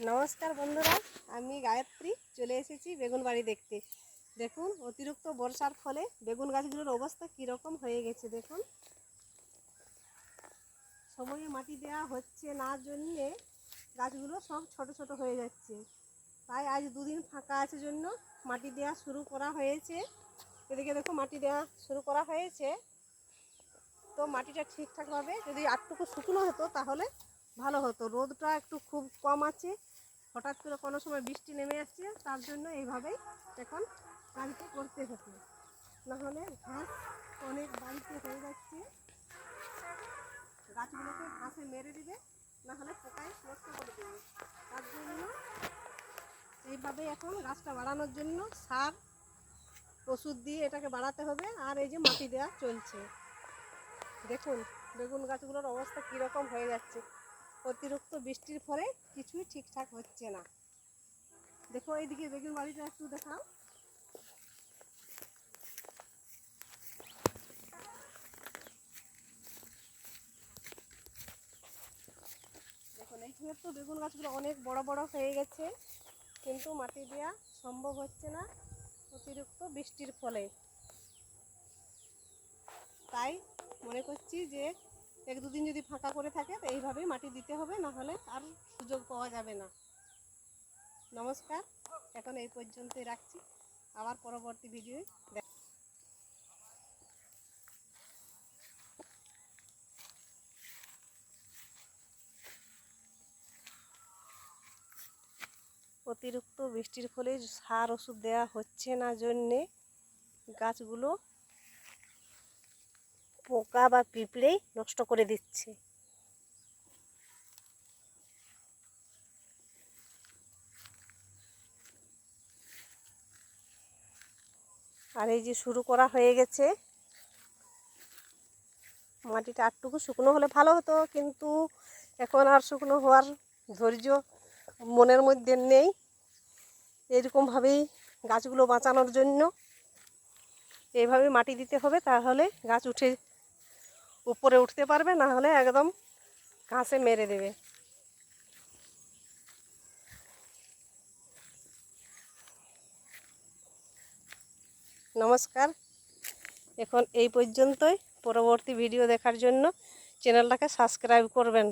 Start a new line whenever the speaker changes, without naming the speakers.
নমস্কার বন্ধুরা, আমি গায়ত্রী চলে এসেছি বেগুন বাড়ি দেখতে। দেখুন অতিরিক্ত বর্ষার ফলে বেগুন গাছগুলোর অবস্থা কীরকম হয়ে গেছে। দেখুন সময়ে মাটি দেওয়া হচ্ছে না জন্যে গাছগুলো সব ছোট ছোট হয়ে যাচ্ছে। তাই আজ দুদিন ফাঁকা আছে জন্য মাটি দেওয়া শুরু করা হয়েছে। এদিকে দেখো মাটি দেওয়া শুরু করা হয়েছে। তো মাটিটা ঠিকঠাকভাবে যদি আটটুকু শুকনো হতো তাহলে ভালো হতো। রোদটা একটু খুব কম আছে, হঠাৎ করে কোনো সময় বৃষ্টি নেমে আসছে, তার জন্য এইভাবেই এখন কাজটা করতে হতো। নাহলে ঘাস অনেক বাড়িতে হয়ে যাচ্ছে, গাছগুলোকে ঘাসে মেরে দিবে, নাহলে পোকায় নষ্ট করে দেবে। তার জন্য এইভাবে এখন গাছটা বাড়ানোর জন্য সার ওষুধ দিয়ে এটাকে বাড়াতে হবে। আর এই যে মাটি দেওয়া চলছে। দেখুন বেগুন গাছগুলোর অবস্থা কীরকম হয়ে যাচ্ছে। অতিরিক্ত বৃষ্টির ফলে কিছুই ঠিকঠাক হচ্ছে না। দেখো এইদিকে বেগুন বাড়িটা একটু দেখাও। দেখুন এইখানে তো বেগুন গাছগুলো অনেক বড় বড় হয়ে গেছে, কিন্তু মাটি দেওয়া সম্ভব হচ্ছে না অতিরিক্ত বৃষ্টির ফলে। তাই মনে করছি যে এক দুদিন যদি ফাঁকা করে থাকে তো এইভাবেই মাটি দিতে হবে, নাহলে আর সুযোগ পাওয়া যাবে না। নমস্কার, এখন এই পর্যন্তই রাখছি, আবার পরবর্তী ভিডিও অতিরিক্ত বৃষ্টির ফলে সার ওষুধ দেওয়া হচ্ছে না জন্যে গাছগুলো পোকা বা পিঁপড়েই নষ্ট করে দিচ্ছে। আর এই যে শুরু করা হয়ে গেছে, মাটিটা আটটুকু শুকনো হলে ভালো হতো, কিন্তু এখন আর শুকনো হওয়ার ধৈর্য মনের মধ্যে নেই। এরকমভাবেই গাছগুলো বাঁচানোর জন্য এইভাবে মাটি দিতে হবে, তাহলে গাছ উপরে উঠতে পারবে, না হলে একদম ঘাসে মেরে দেবে। নমস্কার, এখন এই পর্যন্তই। পরবর্তী ভিডিও দেখার জন্য চ্যানেলটাকে সাবস্ক্রাইব করবেন।